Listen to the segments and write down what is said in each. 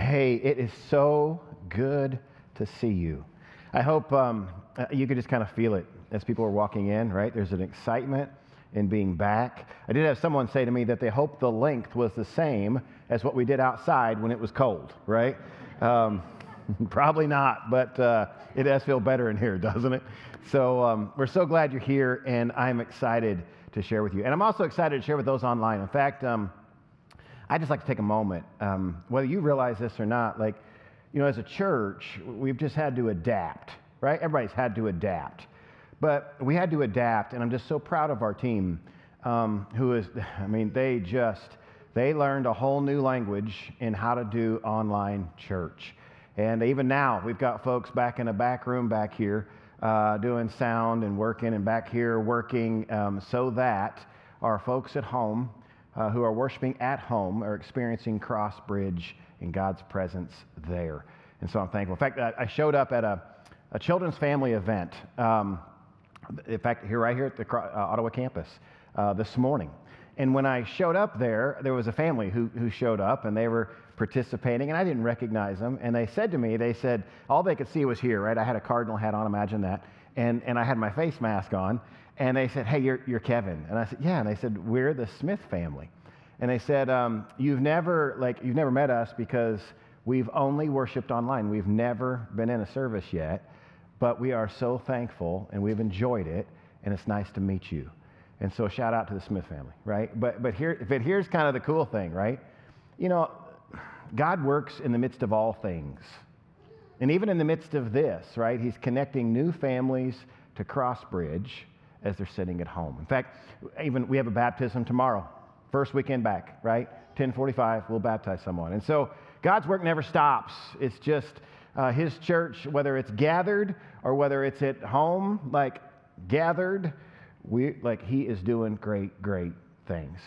Hey, it is so good to see you. I hope you could just kind of feel it as people are walking in, right? There's an excitement in being back. I did have someone say to me that they hoped the length was the same as what we did outside when it was cold, right? Probably not, but it does feel better in here, doesn't it? So we're so glad you're here, and I'm excited to share with you. And I'm also excited to share with those online. In fact, I'd just like to take a moment, whether you realize this or not, as a church, we've just had to adapt, right? Everybody's had to adapt. But we had to adapt, and I'm just so proud of our team, they learned a whole new language in how to do online church. And even now, we've got folks back in a back room back here doing sound and working, and back here working so that our folks at home who are worshiping at home are experiencing Crossbridge in God's presence there. And so I'm thankful. In fact, I showed up at a children's family event, in fact, right here at the Ottawa campus this morning. And when I showed up there was a family who showed up, and they were participating, and I didn't recognize them. And they said to me, all they could see was here, right? I had a cardinal hat on, imagine that. And I had my face mask on. And they said, "Hey, you're Kevin." And I said, "Yeah." And they said, "We're the Smith family." And they said, you've never met us because we've only worshiped online. We've never been in a service yet, but we are so thankful, and we've enjoyed it, and it's nice to meet you." And so shout out to the Smith family, right? But here's kind of the cool thing, right? God works in the midst of all things. And even in the midst of this, right, he's connecting new families to Crossbridge as they're sitting at home. In fact, even we have a baptism tomorrow, first weekend back, right? 10:45, we'll baptize someone. And so God's work never stops. It's just his church, whether it's gathered or whether it's at home, gathered, he is doing great, great things.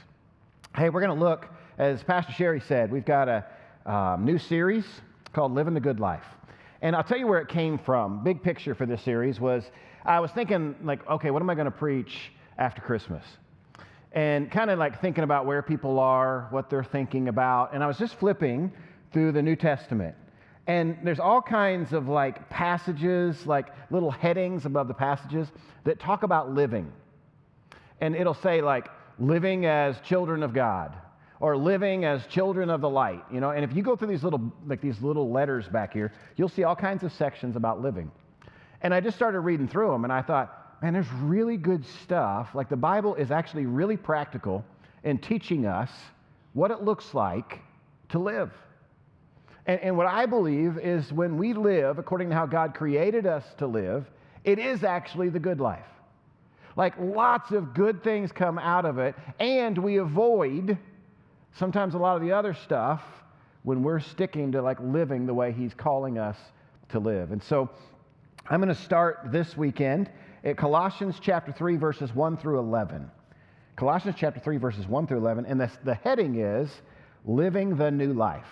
Hey, we're going to look, as Pastor Sherry said, we've got a new series called Living the Good Life. And I'll tell you where it came from. Big picture for this series was, I was thinking, okay, what am I going to preach after Christmas? And kind of thinking about where people are, what they're thinking about. And I was just flipping through the New Testament. And there's all kinds of passages, little headings above the passages that talk about living. And it'll say living as children of God, or living as children of the light, And if you go through these little letters back here, you'll see all kinds of sections about living. And I just started reading through them, and I thought, man, there's really good stuff. The Bible is actually really practical in teaching us what it looks like to live. And what I believe is when we live according to how God created us to live, it is actually the good life. Lots of good things come out of it, and we avoid sometimes a lot of the other stuff when we're sticking to living the way he's calling us to live. And so I'm going to start this weekend at Colossians chapter 3, verses 1 through 11. Colossians chapter 3, verses 1 through 11, and the heading is Living the New Life.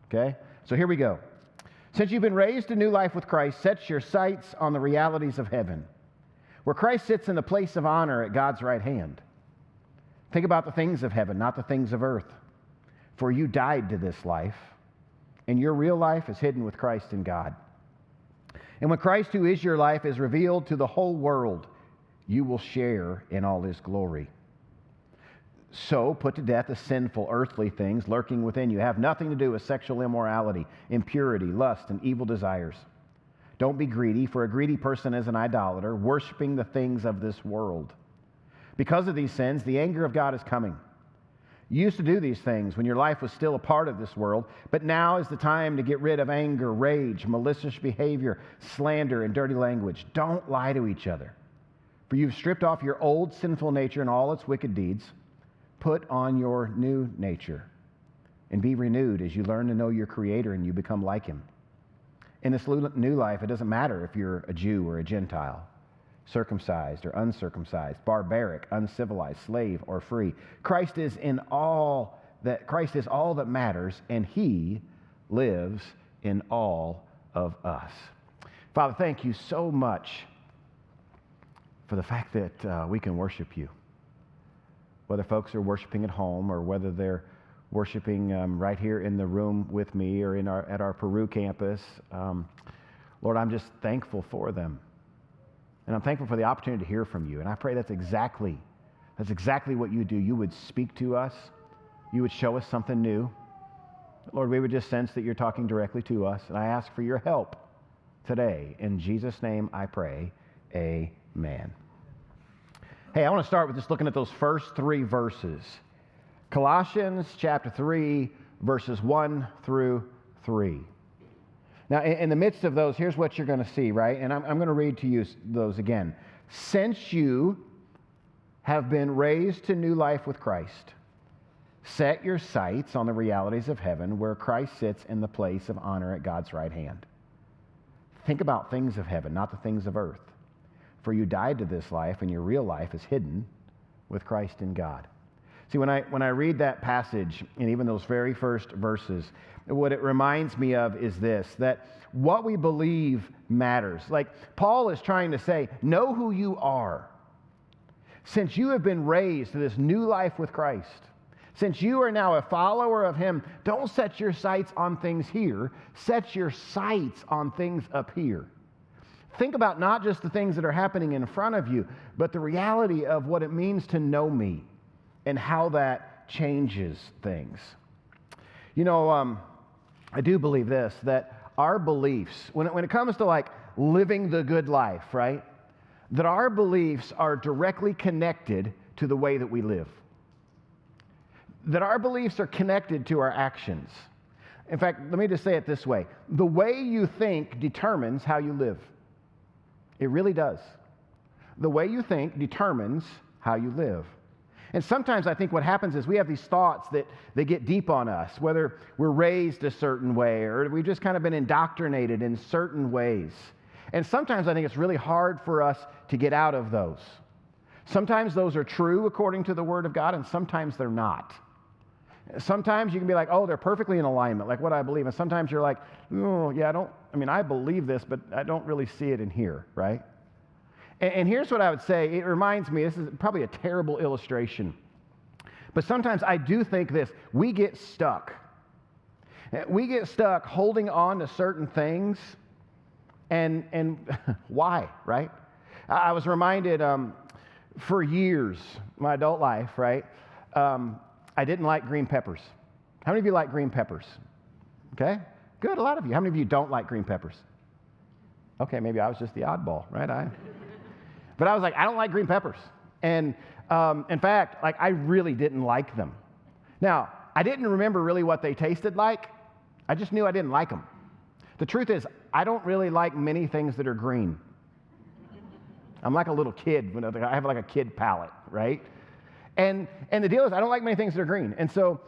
Okay? So here we go. Since you've been raised to new life with Christ, set your sights on the realities of heaven, where Christ sits in the place of honor at God's right hand. Think about the things of heaven, not the things of earth. For you died to this life, and your real life is hidden with Christ in God. And when Christ, who is your life, is revealed to the whole world, you will share in all his glory. So put to death the sinful earthly things lurking within you. Have nothing to do with sexual immorality, impurity, lust, and evil desires. Don't be greedy, for a greedy person is an idolater, worshiping the things of this world. Because of these sins, the anger of God is coming. You used to do these things when your life was still a part of this world, but now is the time to get rid of anger, rage, malicious behavior, slander, and dirty language. Don't lie to each other, for you've stripped off your old sinful nature and all its wicked deeds. Put on your new nature and be renewed as you learn to know your Creator and you become like him. In this new life, it doesn't matter if you're a Jew or a Gentile, circumcised or uncircumcised, barbaric, uncivilized, slave or free. Christ is all that matters, and he lives in all of us. Father, thank you so much for the fact that we can worship you. Whether folks are worshiping at home or whether they're worshiping right here in the room with me or at our Peru campus. Lord, I'm just thankful for them. And I'm thankful for the opportunity to hear from you. And I pray that's exactly what you do. You would speak to us. You would show us something new. Lord, we would just sense that you're talking directly to us. And I ask for your help today. In Jesus' name I pray, amen. Hey, I want to start with just looking at those first 3 verses. Colossians chapter 3, verses 1 through 3. Now, in the midst of those, here's what you're going to see, right? And I'm going to read to you those again. Since you have been raised to new life with Christ, set your sights on the realities of heaven, where Christ sits in the place of honor at God's right hand. Think about things of heaven, not the things of earth. For you died to this life, and your real life is hidden with Christ in God. See, when I read that passage, and even those very first verses, what it reminds me of is this, that what we believe matters. Like Paul is trying to say, know who you are. Since you have been raised to this new life with Christ, since you are now a follower of him, don't set your sights on things here. Set your sights on things up here. Think about not just the things that are happening in front of you, but the reality of what it means to know me and how that changes things. You know, I do believe this, that our beliefs, when it comes to like living the good life, right, that our beliefs are directly connected to the way that we live. That our beliefs are connected to our actions. In fact, let me just say it this way. The way you think determines how you live. It really does. The way you think determines how you live. And sometimes I think what happens is we have these thoughts that they get deep on us, whether we're raised a certain way or we've just kind of been indoctrinated in certain ways. And sometimes I think it's really hard for us to get out of those. Sometimes those are true according to the Word of God, and sometimes they're not. Sometimes you can be like, oh, they're perfectly in alignment, like what I believe. And sometimes you're like, oh, yeah, I believe this, but I don't really see it in here, right? And here's what I would say. It reminds me, this is probably a terrible illustration, but sometimes I do think this. We get stuck. We get stuck holding on to certain things, and why, right? I was reminded for years, my adult life, right, I didn't like green peppers. How many of you like green peppers? Okay, good, a lot of you. How many of you don't like green peppers? Okay, maybe I was just the oddball, right? But I was like, I don't like green peppers. And in fact, like I really didn't like them. Now, I didn't remember really what they tasted like. I just knew I didn't like them. The truth is, I don't really like many things that are green. I'm like a little kid. I have like a kid palate, right? And the deal is, I don't like many things that are green. And so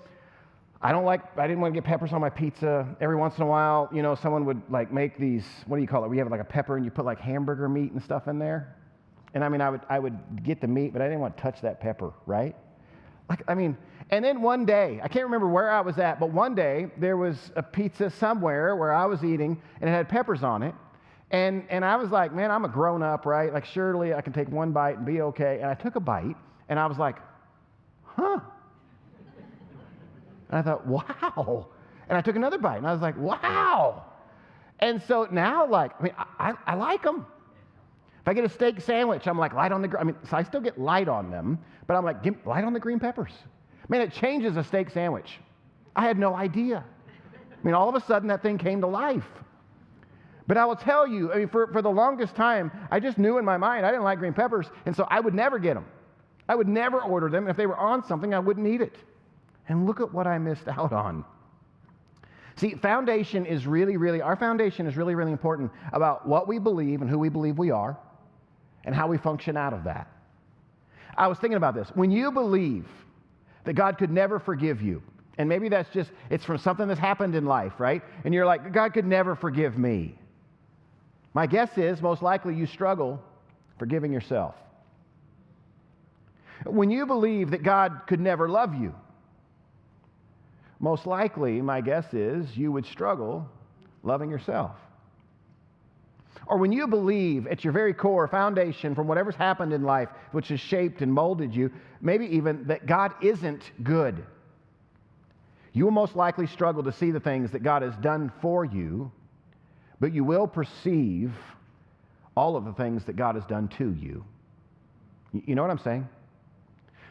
I didn't want to get peppers on my pizza. Every once in a while, you know, someone would like make these, what do you call it? We have like a pepper and you put like hamburger meat and stuff in there. And I would get the meat, but I didn't want to touch that pepper, right? And then one day, I can't remember where I was at, but one day there was a pizza somewhere where I was eating and it had peppers on it. And I was like, man, I'm a grown up, right? Like surely I can take one bite and be okay. And I took a bite and I was like, huh? And I thought, wow. And I took another bite and I was like, wow. And so now I like them. If I get a steak sandwich, I'm like, light on the, so I still get light on them, but I'm like, light on the green peppers. Man, it changes a steak sandwich. I had no idea. All of a sudden that thing came to life. But I will tell you, for the longest time, I just knew in my mind I didn't like green peppers, and so I would never get them. I would never order them. If they were on something, I wouldn't eat it. And look at what I missed out on. See, our foundation is really, really important about what we believe and who we believe we are and how we function out of that. I was thinking about this. When you believe that God could never forgive you, and maybe it's from something that's happened in life, right? And you're like, God could never forgive me. My guess is most likely you struggle forgiving yourself. When you believe that God could never love you, most likely, my guess is, you would struggle loving yourself. Or when you believe at your very core foundation from whatever's happened in life, which has shaped and molded you, maybe even that God isn't good. You will most likely struggle to see the things that God has done for you, but you will perceive all of the things that God has done to you. You know what I'm saying?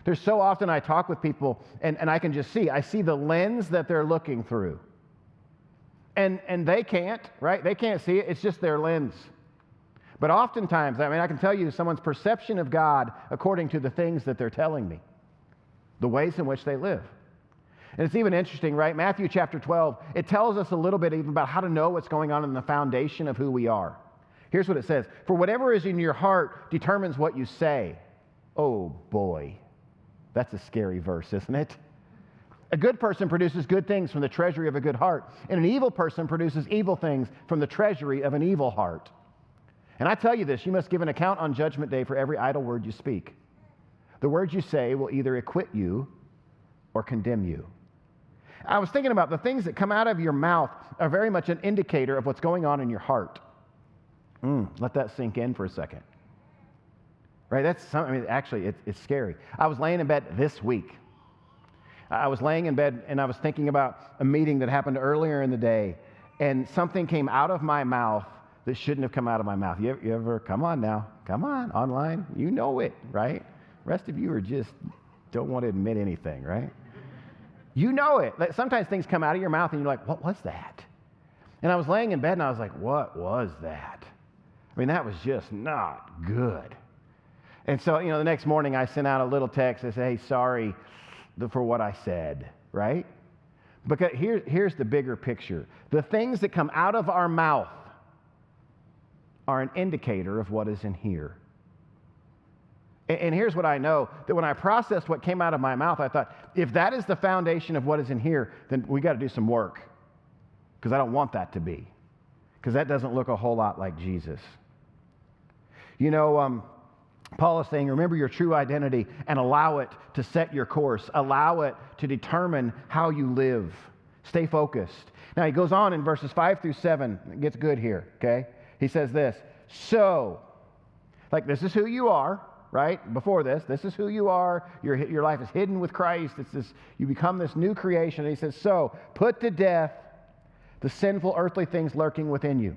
There's so often I talk with people, and I can just see, I see the lens that they're looking through. And they can't, right? They can't see it. It's just their lens. But oftentimes, I can tell you someone's perception of God according to the things that they're telling me, the ways in which they live. And it's even interesting, right? Matthew chapter 12, it tells us a little bit even about how to know what's going on in the foundation of who we are. Here's what it says. For whatever is in your heart determines what you say. Oh boy, that's a scary verse, isn't it? A good person produces good things from the treasury of a good heart, and an evil person produces evil things from the treasury of an evil heart. And I tell you this, you must give an account on Judgment Day for every idle word you speak. The words you say will either acquit you or condemn you. I was thinking about the things that come out of your mouth are very much an indicator of what's going on in your heart. Let that sink in for a second. Right? Actually, it's scary. I was laying in bed this week. I was laying in bed and I was thinking about a meeting that happened earlier in the day, and something came out of my mouth that shouldn't have come out of my mouth. You ever, come on now, come on, online, you know it, right? The rest of you are just don't want to admit anything, right? You know it. Like, sometimes things come out of your mouth and you're like, what was that? And I was laying in bed and I was like, what was that? That was just not good. And so, the next morning I sent out a little text. I said, hey, sorry for what I said, right? Because here's the bigger picture. The things that come out of our mouth are an indicator of what is in here. And here's what I know, that when I processed what came out of my mouth, I thought, if that is the foundation of what is in here, then we got to do some work, because I don't want that to be, because that doesn't look a whole lot like Jesus. Paul is saying, remember your true identity and allow it to set your course. Allow it to determine how you live. Stay focused. Now, he goes on in verses 5 through 7. It gets good here, okay? He says this, so, this is who you are, right? Before this is who you are. Your life is hidden with Christ. You become this new creation. And he says, so, put to death the sinful earthly things lurking within you.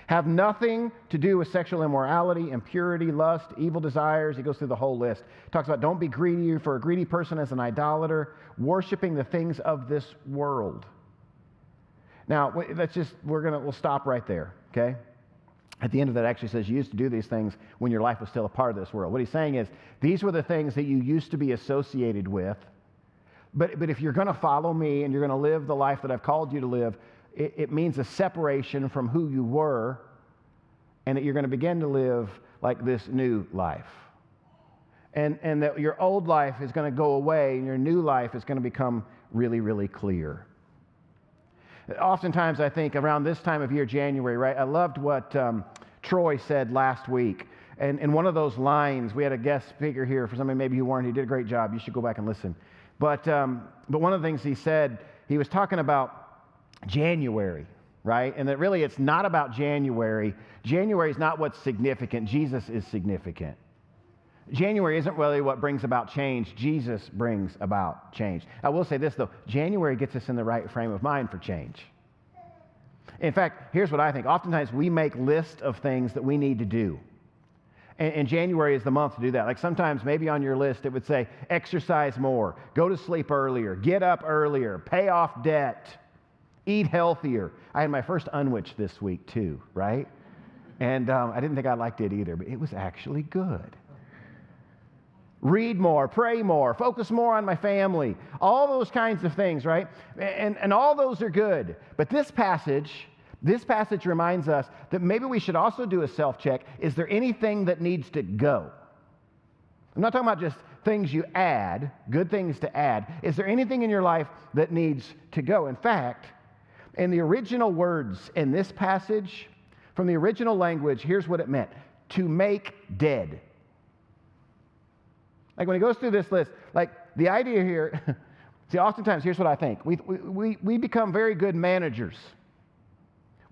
Have nothing to do with sexual immorality, impurity, lust, evil desires. He goes through the whole list. He talks about don't be greedy, for a greedy person is an idolater, worshiping the things of this world. Now, we'll stop right there, okay? At the end of that, actually says you used to do these things when your life was still a part of this world. What he's saying is these were the things that you used to be associated with. But if you're going to follow me and you're going to live the life that I've called you to live, it means a separation from who you were, and that you're going to begin to live like this new life. And that your old life is going to go away and your new life is going to become really, really clear. Oftentimes I think around this time of year, January, right? I loved what Troy said last week. And in one of those lines, we had a guest speaker here for somebody maybe who weren't. He did a great job. You should go back and listen. But one of the things he said, he was talking about January, right? And that really it's not about January. January is not what's significant. Jesus is significant. January isn't really what brings about change. Jesus brings about change. I will say this, though. January gets us in the right frame of mind for change. In fact, here's what I think. Oftentimes we make lists of things that we need to do. And January is the month to do that. Like sometimes maybe on your list it would say exercise more, go to sleep earlier, get up earlier, pay off debt, eat healthier. I had my first unwich this week too, right? And I didn't think I liked it either, but it was actually good. Read more, pray more, focus more on my family, all those kinds of things, right? And all those are good. But this passage reminds us that maybe we should also do a self-check. Is there anything that needs to go? I'm not talking about just things you add, good things to add. Is there anything in your life that needs to go? In fact, in the original words in this passage, from the original language, here's what it meant: to make dead. Like when he goes through this list, like the idea here, see, oftentimes, here's what I think. We become very good managers.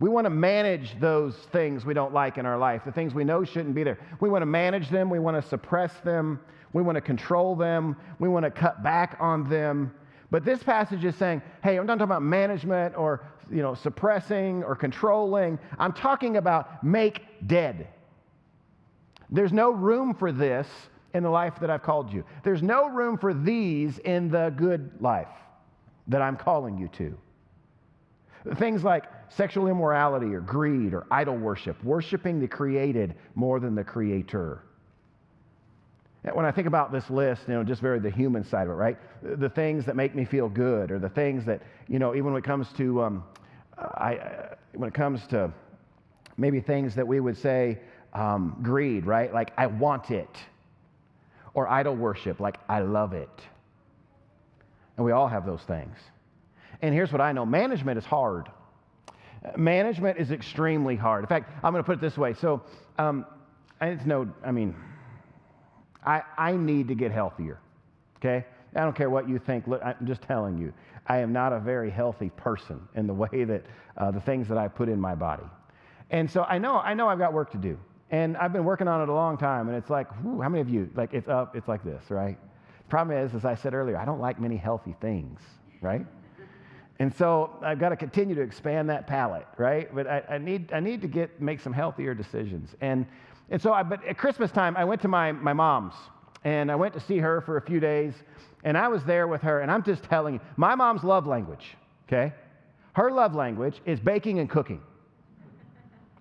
We want to manage those things we don't like in our life, the things we know shouldn't be there. We want to manage them. We want to suppress them. We want to control them. We want to cut back on them. But this passage is saying, hey, I'm not talking about management or, suppressing or controlling. I'm talking about make dead. There's no room for this in the life that I've called you. There's no room for these in the good life that I'm calling you to. Things like sexual immorality or greed or idol worship, worshiping the created more than the creator. When I think about this list, just very the human side of it, right? The things that make me feel good, or the things that, even when it comes to, maybe things that we would say, greed, right? Like I want it, or idol worship, like I love it, and we all have those things. And here's what I know: management is hard. Management is extremely hard. In fact, I'm going to put it this way. So, I need to get healthier, okay? I don't care what you think. Look, I'm just telling you, I am not a very healthy person in the way that the things that I put in my body. And so I know I've got work to do. And I've been working on it a long time, and it's like, whew, how many of you, like it's like this, right? The problem is, as I said earlier, I don't like many healthy things, right? And so I've got to continue to expand that palate, right? But I need to make some healthier decisions. But at Christmas time, I went to my mom's, and I went to see her for a few days, and I was there with her, and I'm just telling you, my mom's love language, okay? Her love language is baking and cooking.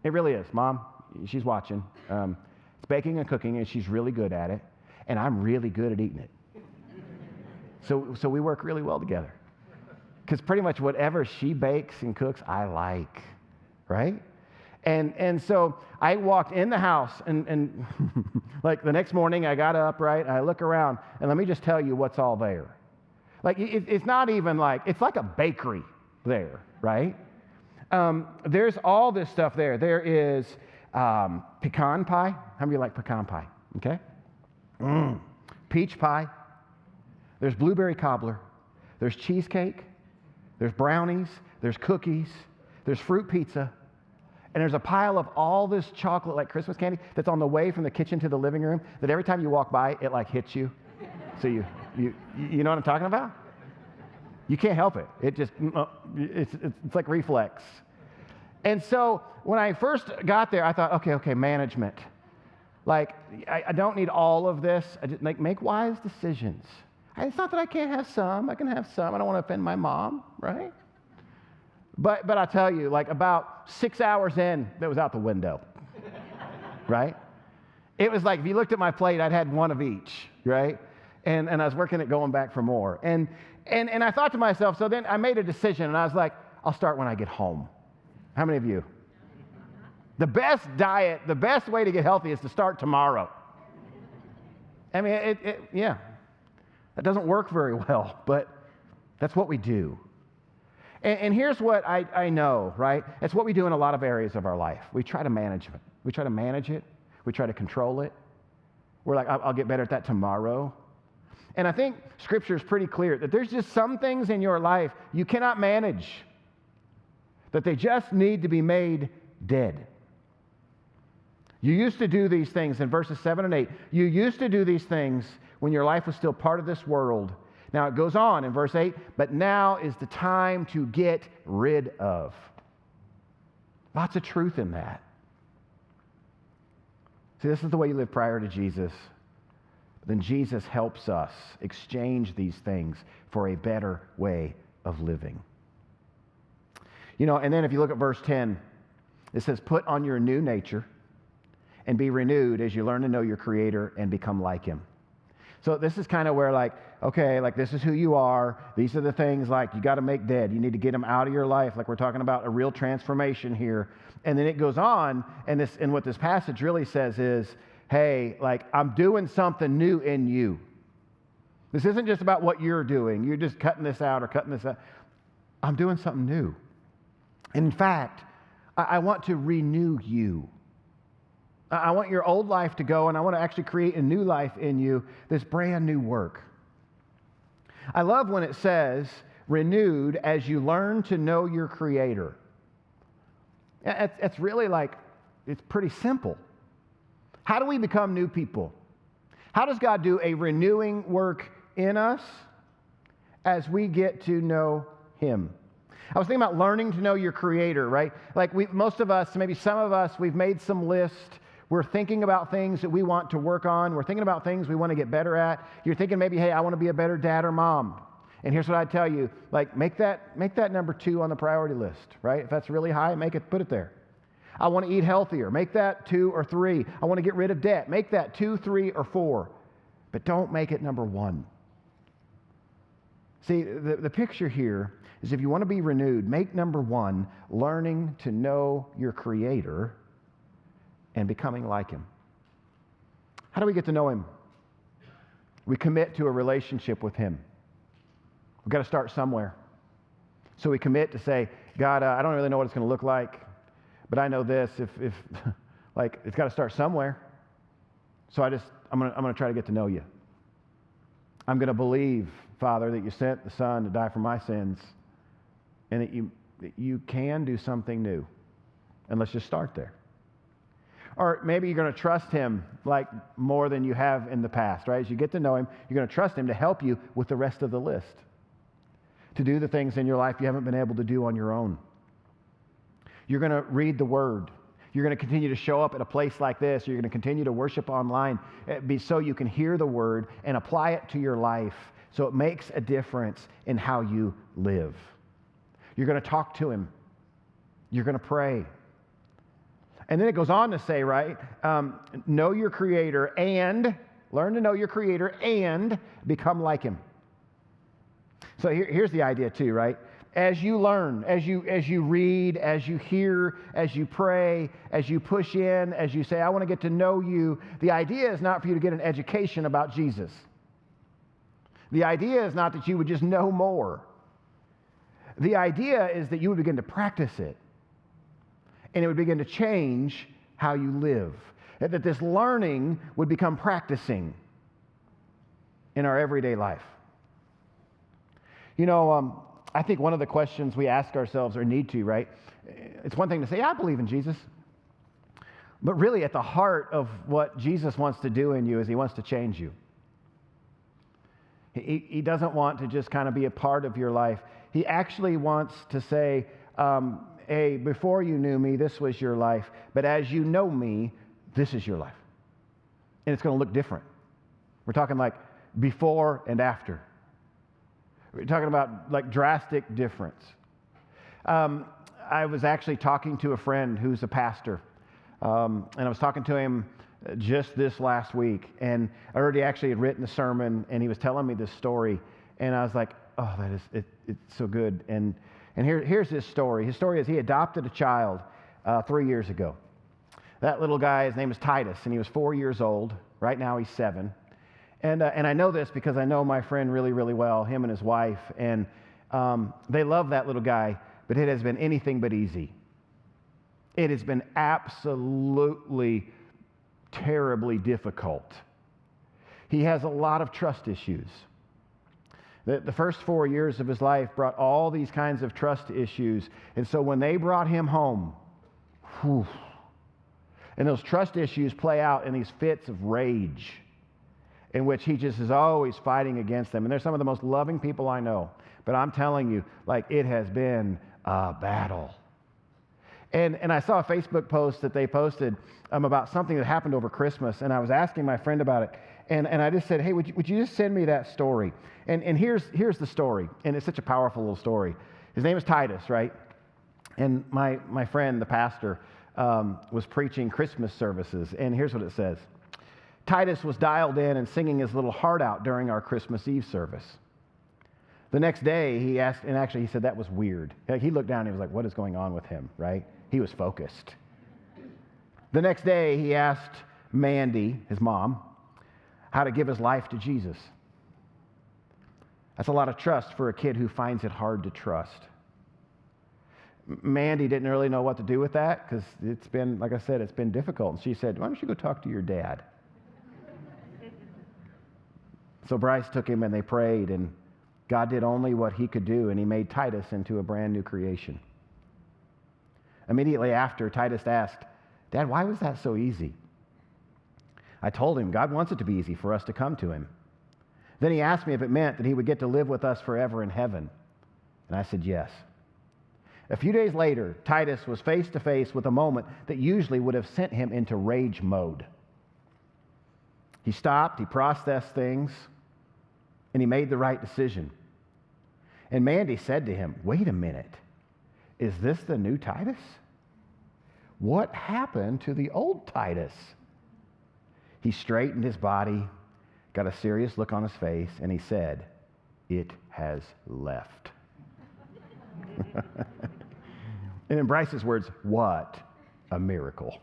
It really is. Mom, she's watching. It's baking and cooking, and she's really good at it, and I'm really good at eating it. So we work really well together, because pretty much whatever she bakes and cooks, I like, right? And so I walked in the house, and like the next morning I got up, right, and I look around, and let me just tell you what's all there. Like it's not even like, it's like a bakery there, right? There's all this stuff there. There is pecan pie. How many of you like pecan pie? Okay. Peach pie. There's blueberry cobbler. There's cheesecake. There's brownies. There's cookies. There's fruit pizza. And there's a pile of all this chocolate, like Christmas candy, that's on the way from the kitchen to the living room, that every time you walk by, it like hits you. So you know what I'm talking about? You can't help it. It just, it's like reflex. And so when I first got there, I thought, okay, management. Like, I don't need all of this. I just make wise decisions. It's not that I can't have some. I can have some. I don't want to offend my mom, right? But I tell you, like about 6 hours in, that was out the window, right? It was like, if you looked at my plate, I'd had one of each, right? And I was working at going back for more. And I thought to myself, so then I made a decision, and I was like, I'll start when I get home. How many of you? The best diet, the best way to get healthy is to start tomorrow. I mean, that doesn't work very well, but that's what we do. And here's what I know, right? It's what we do in a lot of areas of our life. We try to manage it. We try to manage it. We try to control it. We're like, I'll get better at that tomorrow. And I think Scripture is pretty clear that there's just some things in your life you cannot manage, that they just need to be made dead. You used to do these things in verses 7 and 8. You used to do these things when your life was still part of this world. Now it goes on in verse 8, but now is the time to get rid of. Lots of truth in that. See, this is the way you live prior to Jesus. Then Jesus helps us exchange these things for a better way of living. And then if you look at verse 10, it says, put on your new nature and be renewed as you learn to know your Creator and become like Him. So this is kind of where this is who you are. These are the things like you got to make dead. You need to get them out of your life. Like we're talking about a real transformation here. And then it goes on, and what this passage really says is, hey, like I'm doing something new in you. This isn't just about what you're doing. You're just cutting this out or cutting this out. I'm doing something new. And in fact, I want to renew you. I want your old life to go, and I want to actually create a new life in you, this brand new work. I love when it says, renewed as you learn to know your Creator. It's really it's pretty simple. How do we become new people? How does God do a renewing work in us as we get to know Him. I was thinking about learning to know your Creator, right? Like most of us, maybe some of us, we've made some lists. We're thinking about things that we want to work on. We're thinking about things we want to get better at. You're thinking maybe, hey, I want to be a better dad or mom. And here's what I'd tell you, like make that number 2 on the priority list, right? If that's really high, put it there. I want to eat healthier. Make that 2 or 3. I want to get rid of debt. Make that 2, 3, or 4. But don't make it number 1. See, the picture here is if you want to be renewed, make number 1 learning to know your Creator and becoming like Him. How do we get to know Him? We commit to a relationship with Him. We've got to start somewhere. So we commit to say, God, I don't really know what it's going to look like, but I know this, if like it's got to start somewhere. So I'm going to try to get to know you. I'm going to believe, Father, that you sent the Son to die for my sins and that you can do something new. And let's just start there. Or maybe you're going to trust Him like more than you have in the past, right? As you get to know Him, you're going to trust Him to help you with the rest of the list, to do the things in your life you haven't been able to do on your own. You're going to read the Word. You're going to continue to show up at a place like this. You're going to continue to worship online so you can hear the Word and apply it to your life so it makes a difference in how you live. You're going to talk to Him. You're going to pray. And then it goes on to say, right, know your Creator and learn to know your Creator and become like Him. So here's the idea too, right? As you learn, as you read, as you hear, as you pray, as you push in, as you say, I want to get to know you, the idea is not for you to get an education about Jesus. The idea is not that you would just know more. The idea is that you would begin to practice it. And it would begin to change how you live. That this learning would become practicing in our everyday life. You know, I think one of the questions we ask ourselves or need to, right? It's one thing to say, I believe in Jesus. But really at the heart of what Jesus wants to do in you is He wants to change you. He doesn't want to just kind of be a part of your life. He actually wants to say, hey, before you knew me, this was your life. But as you know me, this is your life. And it's going to look different. We're talking like before and after. We're talking about like drastic difference. I was actually talking to a friend who's a pastor. And I was talking to him just this last week. And I already actually had written a sermon, and he was telling me this story. And I was like, oh, it's so good. And here's his story. His story is he adopted a child 3 years ago. That little guy, his name is Titus, and he was 4 years old. Right now he's 7. And I know this because I know my friend really, really well, him and his wife. And they love that little guy, but it has been anything but easy. It has been absolutely terribly difficult. He has a lot of trust issues. The first 4 years of his life brought all these kinds of trust issues. And so when they brought him home, and those trust issues play out in these fits of rage in which he just is always fighting against them. And they're some of the most loving people I know. But I'm telling you, like, it has been a battle. And I saw a Facebook post that they posted about something that happened over Christmas. And I was asking my friend about it. And I just said, hey, would you just send me that story? And here's the story. And it's such a powerful little story. His name is Titus, right? And my friend, the pastor, was preaching Christmas services. And here's what it says. Titus was dialed in and singing his little heart out during our Christmas Eve service. The next day, he asked, and actually he said that was weird. Like, he looked down and he was like, what is going on with him, right? He was focused. The next day, he asked Mandy, his mom, how to give his life to Jesus. That's a lot of trust for a kid who finds it hard to trust. Mandy didn't really know what to do with that because it's been, like I said, it's been difficult. And she said, why don't you go talk to your dad? So Bryce took him and they prayed, and God did only what He could do, and He made Titus into a brand new creation. Immediately after, Titus asked, Dad, why was that so easy? I told him God wants it to be easy for us to come to Him. Then he asked me if it meant that he would get to live with us forever in heaven. And I said yes. A few days later, Titus was face to face with a moment that usually would have sent him into rage mode. He stopped, he processed things, and he made the right decision. And Mandy said to him, "Wait a minute, is this the new Titus? What happened to the old Titus?" He straightened his body, got a serious look on his face, and he said, "It has left." And in Bryce's words, what a miracle,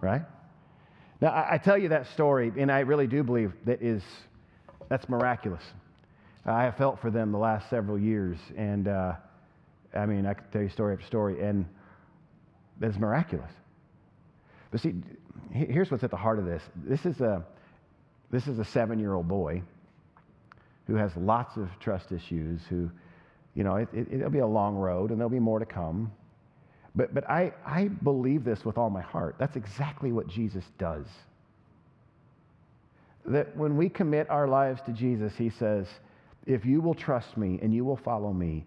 right? Now, I tell you that story, and I really do believe that's miraculous. I have felt for them the last several years, and I could tell you story after story, and that's miraculous. But see, here's what's at the heart of this. This is a 7-year-old boy who has lots of trust issues, who, it'll be a long road, and there'll be more to come. But I believe this with all my heart. That's exactly what Jesus does. That when we commit our lives to Jesus, he says, if you will trust me and you will follow me,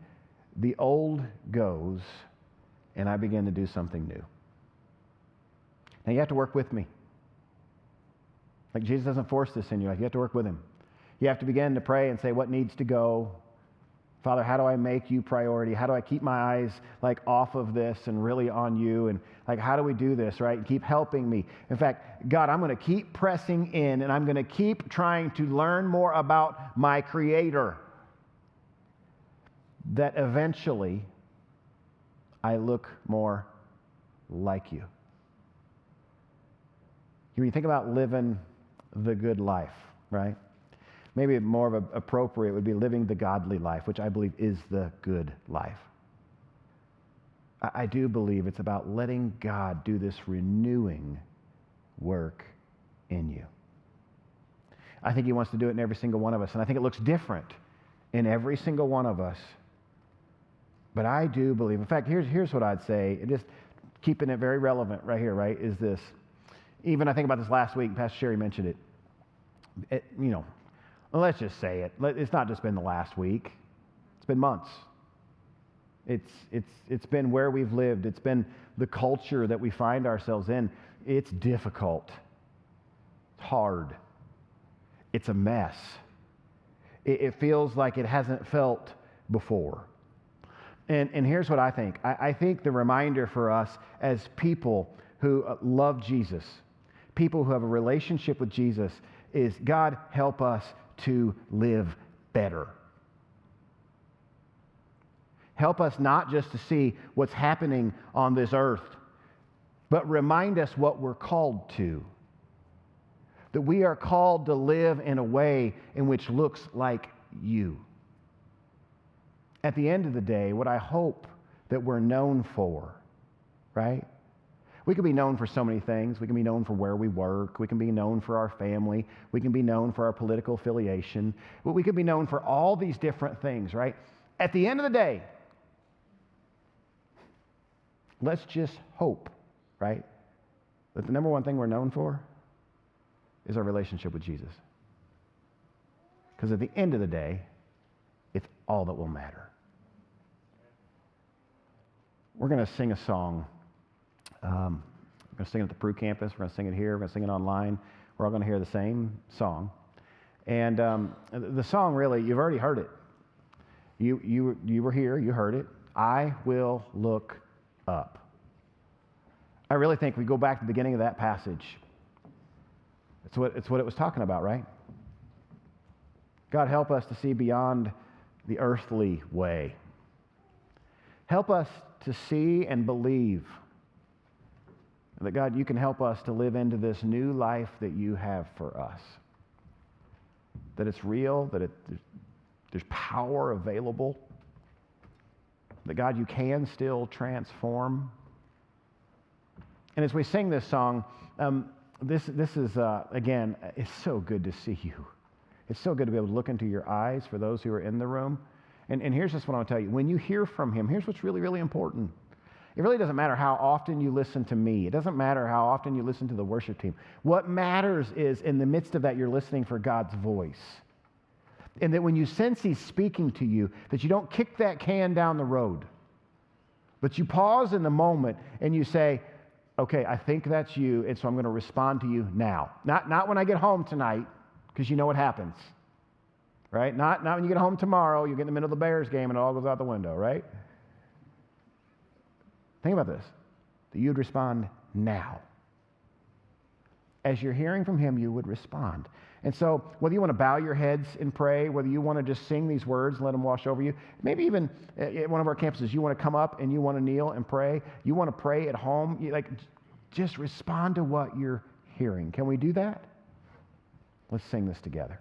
the old goes and I begin to do something new. Now you have to work with me. Like Jesus doesn't force this in you. Like you have to work with him. You have to begin to pray and say what needs to go. Father, how do I make you priority? How do I keep my eyes off of this and really on you? And how do we do this, right? And keep helping me. In fact, God, I'm going to keep pressing in and I'm going to keep trying to learn more about my Creator. That eventually I look more like you. When you think about living the good life, right? Maybe more of appropriate would be living the godly life, which I believe is the good life. I do believe it's about letting God do this renewing work in you. I think he wants to do it in every single one of us, and I think it looks different in every single one of us. But I do believe, in fact, here's what I'd say, and just keeping it very relevant right here, right, is this. Even I think about this last week, Pastor Sherry mentioned it. Let's just say it. It's not just been the last week. It's been months. It's been where we've lived. It's been the culture that we find ourselves in. It's difficult. It's hard. It's a mess. It feels like it hasn't felt before. And here's what I think. I think the reminder for us as people who love Jesus, people who have a relationship with Jesus, is God, help us to live better. Help us not just to see what's happening on this earth, but remind us what we're called to. That we are called to live in a way in which looks like you. At the end of the day, what I hope that we're known for, right? We can be known for so many things. We can be known for where we work. We can be known for our family. We can be known for our political affiliation. We can be known for all these different things, right? At the end of the day, let's just hope, right, that the number one thing we're known for is our relationship with Jesus. Because at the end of the day, it's all that will matter. We're going to sing a song. We're going to sing it at the Peru campus. We're going to sing it here. We're going to sing it online. We're all going to hear the same song. And the song, really, you've already heard it. You were here. You heard it. I will look up. I really think we go back to the beginning of that passage. It's what it was talking about, right? God, help us to see beyond the earthly way. Help us to see and believe that, God, you can help us to live into this new life that you have for us. That it's real, that there's power available. That, God, you can still transform. And as we sing this song, this is, again, it's so good to see you. It's so good to be able to look into your eyes for those who are in the room. And here's just what I'll tell you. When you hear from him, here's what's really, really important. It really doesn't matter how often you listen to me. It doesn't matter how often you listen to the worship team. What matters is in the midst of that, you're listening for God's voice. And that when you sense he's speaking to you, that you don't kick that can down the road, but you pause in the moment and you say, okay, I think that's you, and so I'm going to respond to you now. Not when I get home tonight, because you know what happens, right? Not when you get home tomorrow, you get in the middle of the Bears game and it all goes out the window, right? Think about this, that you'd respond now. As you're hearing from him, you would respond. And so whether you want to bow your heads and pray, whether you want to just sing these words and let them wash over you, maybe even at one of our campuses, you want to come up and you want to kneel and pray. You want to pray at home. Just respond to what you're hearing. Can we do that? Let's sing this together.